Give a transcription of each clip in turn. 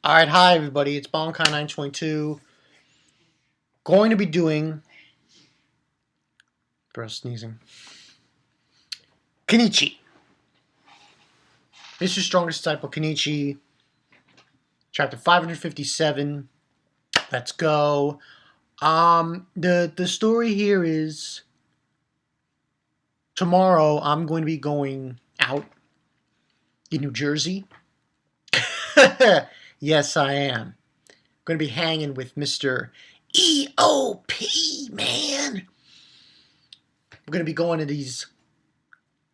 Alright, hi everybody, it's Bonkai922. Going to be doing... Bro, sneezing. Kenichi. Mr. Strongest Disciple Kenichi. Chapter 557. Let's go. The story here is... Tomorrow, I'm going to be going out in New Jersey. Yes, I am. Going to be hanging with Mr. EOP, man. We're going to be going to these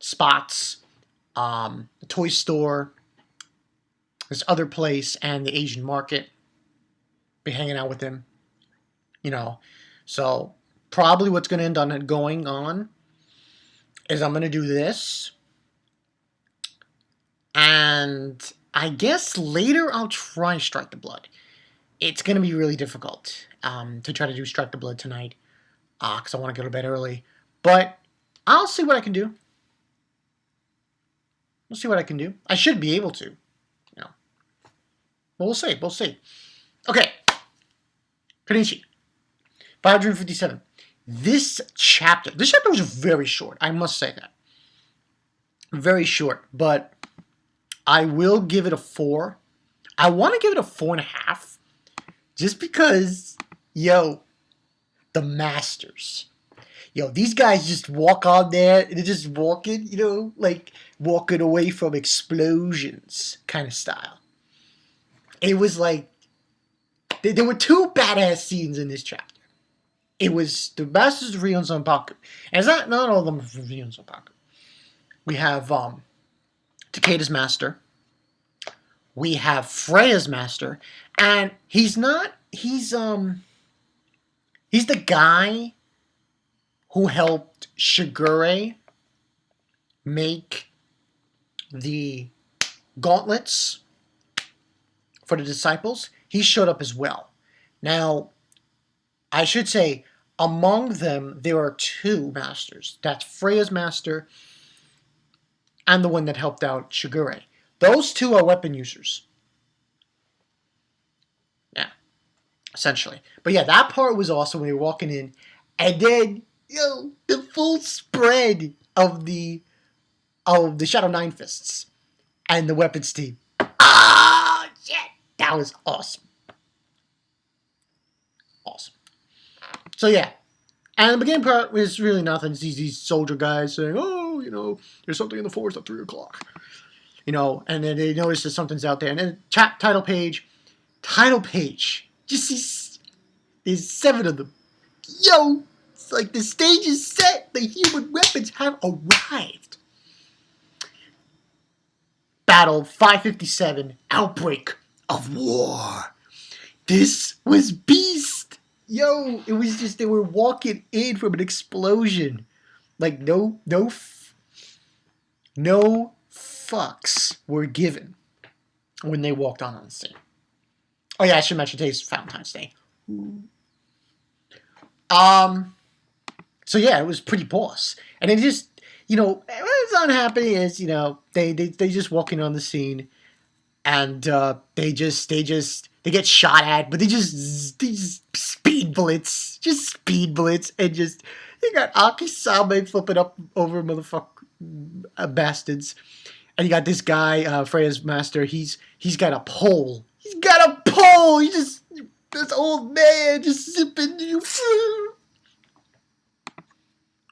spots, the toy store, this other place, and the Asian market. Be hanging out with him, So, probably what's going to end up going on is I'm going to do this. And I guess later I'll try Strike the Blood. It's going to be really difficult to try to do Strike the Blood tonight because I want to go to bed early. But I'll see what I can do. We'll see what I can do. I should be able to. But we'll see. We'll see. Okay. Kenichi. 557. This chapter was very short. I must say that. Very short. But I will give it a 4. I want to give it a 4.5. Just because, the masters. These guys just walk on there, and they're just walking, like walking away from explosions kind of style. It was like, there were 2 badass scenes in this chapter. It was the Masters of Rion Zanpaku. And it's not all of them are from Rion Zanpaku. We have Takeda's master. We have Freya's master. And he's the guy who helped Shigure make the gauntlets for the disciples. He showed up as well. Now, I should say, among them, there are 2 masters. That's Freya's master and the one that helped out Shigure. Those 2 are weapon users. Yeah, essentially. But yeah, that part was awesome when we were walking in. And then, the full spread of the Shadow Nine Fists and the weapons team. Ah, shit! That was awesome. Awesome. So yeah, and the beginning part was really nothing. It's these soldier guys saying, "Oh, there's something in the forest at 3 o'clock." And then they notice that something's out there, and then title page, just there's 7 of them. It's like the stage is set. The human weapons have arrived. Battle 557, Outbreak of War. This was beast. It was just, they were walking in from an explosion. Like, no fucks were given when they walked on the scene. Oh yeah, I should mention today's Valentine's Day. So yeah, it was pretty boss. And it just, what's not happening is, they just walking on the scene, and they get shot at, but these speed bullets, and just, you got Akisame flipping up over motherfucker bastards, and you got this guy, Freya's master. He's got a pole. He's just this old man just zipping you.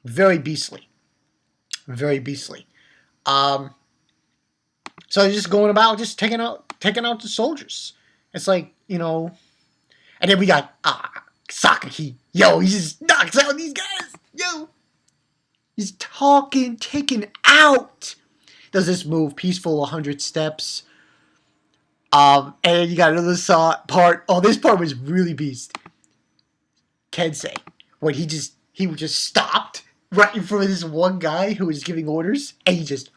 Very beastly. Very beastly. So he's just going about, just taking out the soldiers. It's like, and then we got sakkai. He just knocks out these guys. He's taken out. Does this move, peaceful 100 steps. And you got another part. Oh, this part was really beast. Kensei, when he stopped right in front of this one guy who was giving orders, and he just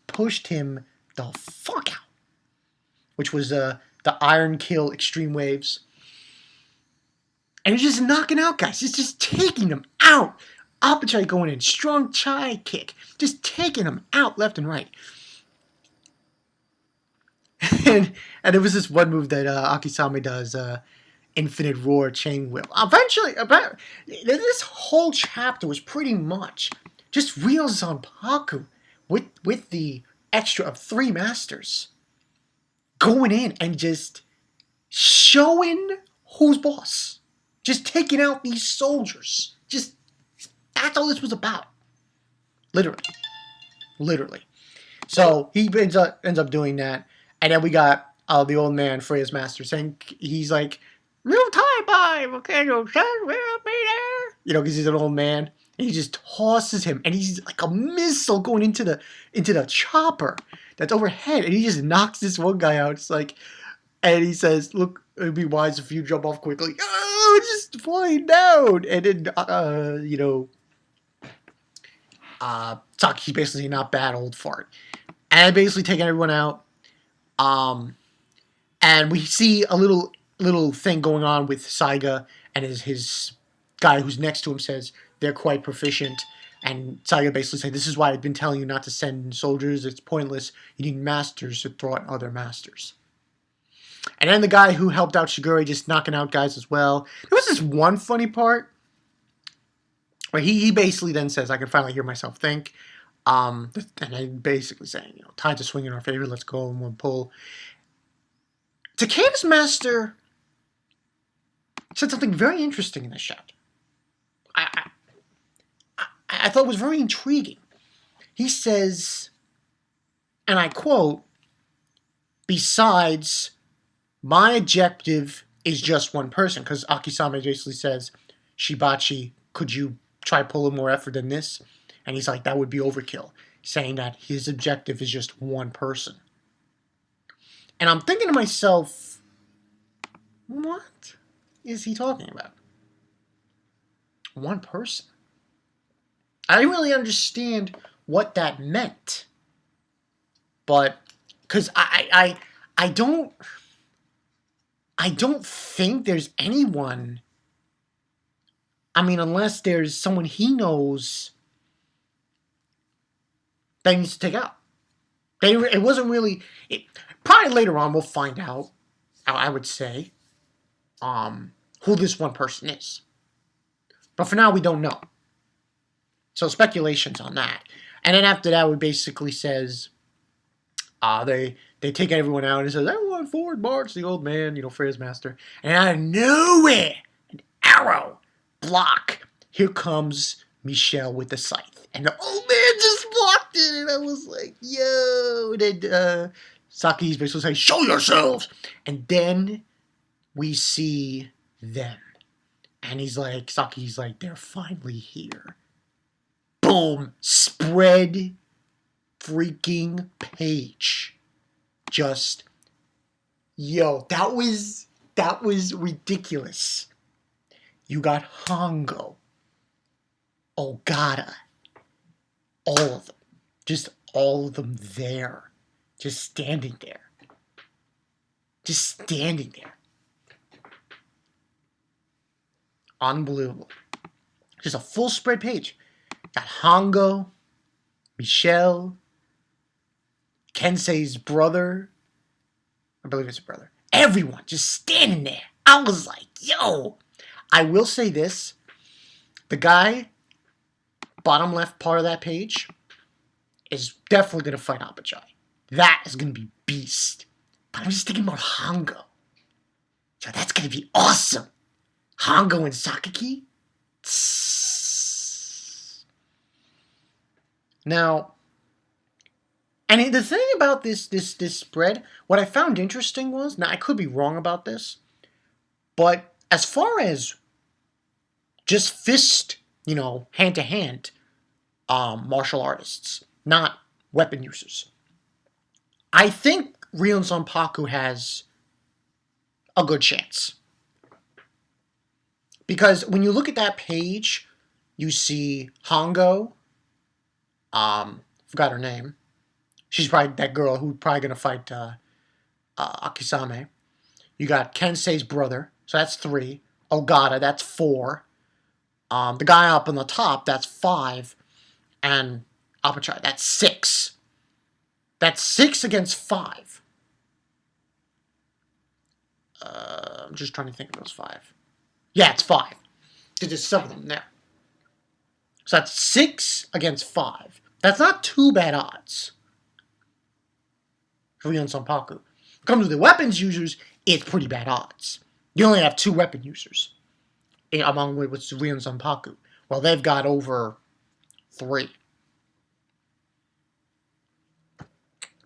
pushed him the fuck out. Which was the Iron Kill Extreme Waves. And he's just knocking out guys. He's just taking them out. Apachai going in. Strong Chai kick. Just taking them out left and right. and there was this one move that Akisame does, Infinite Roar Chain Whip. Eventually, this whole chapter was pretty much just Ryo Zanpaku with the extra of 3 masters going in and just showing who's boss. Just taking out these soldiers. Just, that's all this was about. Literally. So he ends up doing that, and then we got the old man Freya's master saying, he's like, "Real time by can you will be there?" You know, because he's an old man, and he just tosses him, and he's like a missile going into the chopper that's overhead, and he just knocks this one guy out. It's like, and he says, "Look, it'd be wise if you jump off quickly." Oh, just flying down, and then Saki's basically not bad, old fart. And basically taking everyone out. And we see a little thing going on with Saiga, and his guy who's next to him says they're quite proficient. And Saiga basically said, "This is why I've been telling you not to send soldiers. It's pointless. You need masters to throw at other masters." And then the guy who helped out Shigure just knocking out guys as well. There was this one funny part where he basically then says, "I can finally hear myself think." And I'm basically saying, tides are swinging in our favor. Let's go in one pull. Takeda's master said something very interesting in this chapter. I thought it was very intriguing. He says, and I quote, "Besides, my objective is just one person," because Akisame basically says, "Shibachi, could you try pulling more effort than this?" And he's like, that would be overkill, saying that his objective is just one person. And I'm thinking to myself, what is he talking about? One person? I didn't really understand what that meant. But, because I don't think there's anyone, I mean, unless there's someone he knows that he needs to take out. It wasn't really, probably later on we'll find out, I would say, who this one person is. But for now, we don't know. So speculations on that. And then after that, we basically says, they take everyone out and says, "Everyone forward march," the old man, Freya's master. And out of nowhere, an arrow, block, here comes Michelle with the scythe. And the old man just blocked it, and I was like, yo. And then Saki's basically saying, "Show yourselves!" And then we see them. And Saki's like, they're finally here. Boom! Spread freaking page. Just, that was ridiculous. You got Hongou, Ogata, all of them. Just all of them there. Just standing there. Unbelievable. Just a full spread page. Got Hongou, Michelle, Kensei's brother. I believe it's a brother. Everyone just standing there. I was like, yo. I will say this. The guy, bottom left part of that page, is definitely going to fight Apachai. That is going to be beast. But I'm just thinking about Hongou. So that's going to be awesome. Hongou and Sakaki. Now, and the thing about this spread, what I found interesting was, now I could be wrong about this, but as far as just fist, hand-to-hand martial artists, not weapon users, I think Ryo Zanpaku has a good chance. Because when you look at that page, you see Hongou, forgot her name. She's probably that girl who's probably going to fight Akisame. You got Kensei's brother, so that's 3. Ogata, that's 4. The guy up on the top, that's 5. And Apachai, that's 6. That's 6 against 5. I'm just trying to think of those 5. Yeah, it's 5. Because there's 7 of them there. So that's 6 against 5. That's not too bad odds for Rion Sanpaku. When it comes to the weapons users, it's pretty bad odds. You only have 2 weapon users among with Rion Sanpaku. Well, they've got over 3.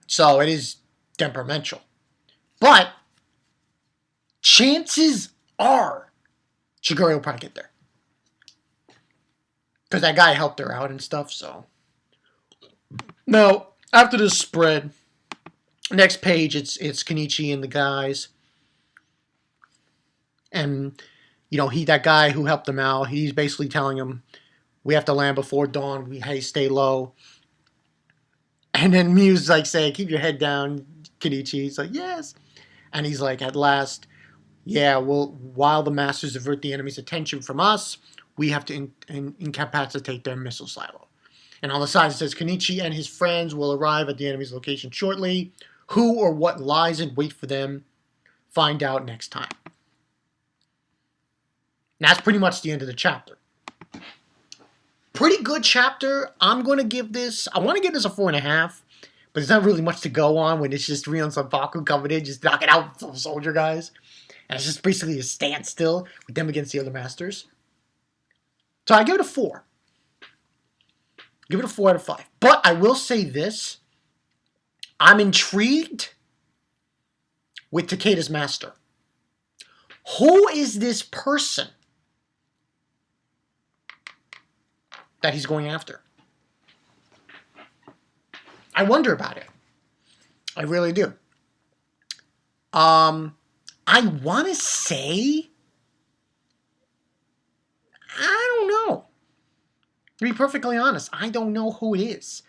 So it is temperamental. But chances are Shigure will probably get there. Because that guy helped her out and stuff, so. Now, after this spread, next page, it's Kenichi and the guys. And, you know, that guy who helped them out, he's basically telling him, we have to land before dawn. Hey, stay low. And then Miu's like saying, keep your head down, Kenichi. He's like, yes. And he's like, at last, yeah, well, while the masters divert the enemy's attention from us, we have to incapacitate their missile silo. And on the side it says, Kenichi and his friends will arrive at the enemy's location shortly. Who or what lies in wait for them, find out next time. And that's pretty much the end of the chapter. Pretty good chapter. I'm going to give this, I want to give this a 4.5, but there's not really much to go on when it's just Rion Sanpaku coming in, just knocking out the soldier guys. And it's just basically a standstill with them against the other masters. So I give it a 4. Give it a 4 out of 5. But I will say this. I'm intrigued with Takeda's master. Who is this person that he's going after? I wonder about it. I really do. I want to say, I don't know. To be perfectly honest, I don't know who it is.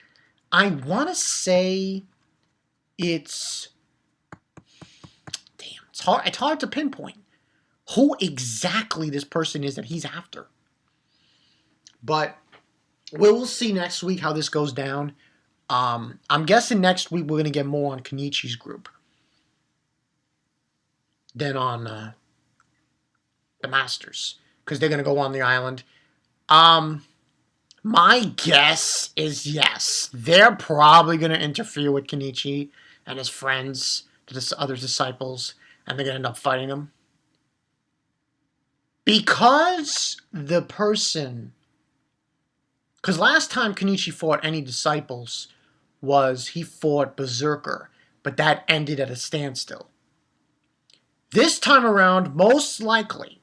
I want to say it's, damn, it's hard to pinpoint who exactly this person is that he's after. But we'll see next week how this goes down. I'm guessing next week we're going to get more on Kenichi's group than on the Masters, because they're going to go on the island. My guess is yes. They're probably going to interfere with Kenichi and his friends, the other disciples, and they're going to end up fighting him. Because the person... Because last time Kenichi fought any disciples was he fought Berserker, but that ended at a standstill. This time around, most likely,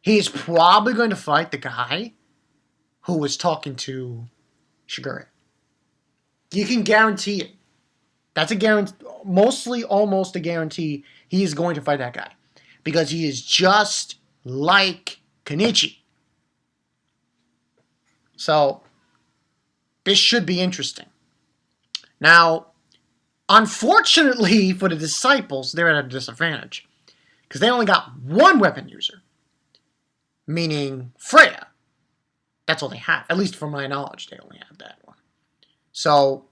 he's probably going to fight the guy who was talking to Shigure. You can guarantee it. That's a guarantee, mostly almost a guarantee he is going to fight that guy. Because he is just like Kenichi. So, this should be interesting. Now, unfortunately for the disciples, they're at a disadvantage. Because they only got one weapon user. Meaning Freya. That's all they have. At least from my knowledge, they only have that one. So,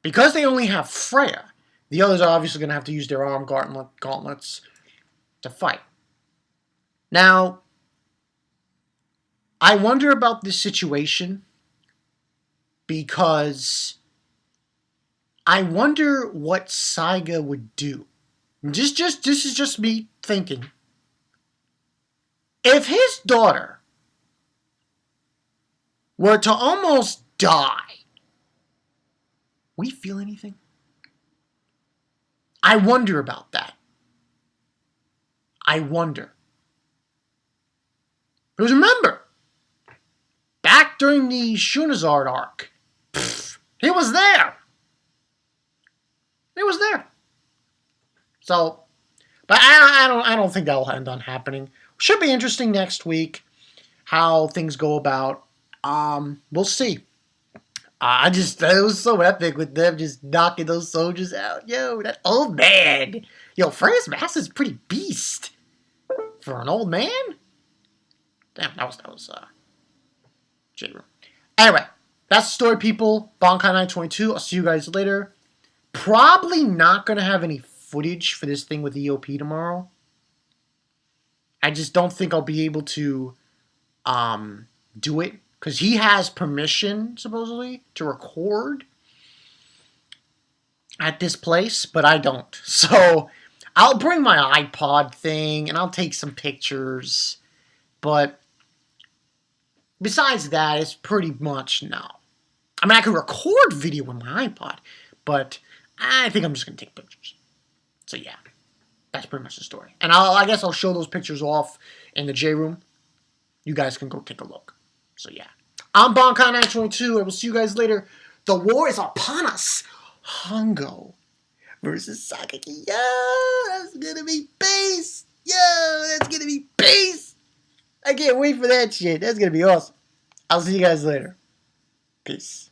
because they only have Freya, the others are obviously going to have to use their arm gauntlets to fight. Now, I wonder about this situation because I wonder what Saiga would do. This is just me thinking. If his daughter were to almost die, would he feel anything? I wonder about that. I wonder. Because remember, back during the Shunazard arc, he was there. He was there. So, but I don't think that'll end on happening. Should be interesting next week how things go about. We'll see. It was so epic with them just knocking those soldiers out. Yo, that old man. Yo, Freya's master's pretty beast for an old man. Damn, that was J-Room. Anyway, that's the story, people. Bankai 922. I'll see you guys later. Probably not going to have any footage for this thing with EOP tomorrow. I just don't think I'll be able to do it because he has permission supposedly to record at this place, but I don't. So I'll bring my iPod thing and I'll take some pictures, but besides that, it's pretty much no. I mean, I can record video with my iPod, but I think I'm just gonna take pictures. So yeah, that's pretty much the story. And I guess I'll show those pictures off in the J room. You guys can go take a look. So yeah, I'm Bonkai922. I will see you guys later. The war is upon us. Hongou versus sakkai. Yo, that's gonna be peace. Yo, that's gonna be peace. I can't wait for that shit. That's gonna be awesome. I'll see you guys later. Peace.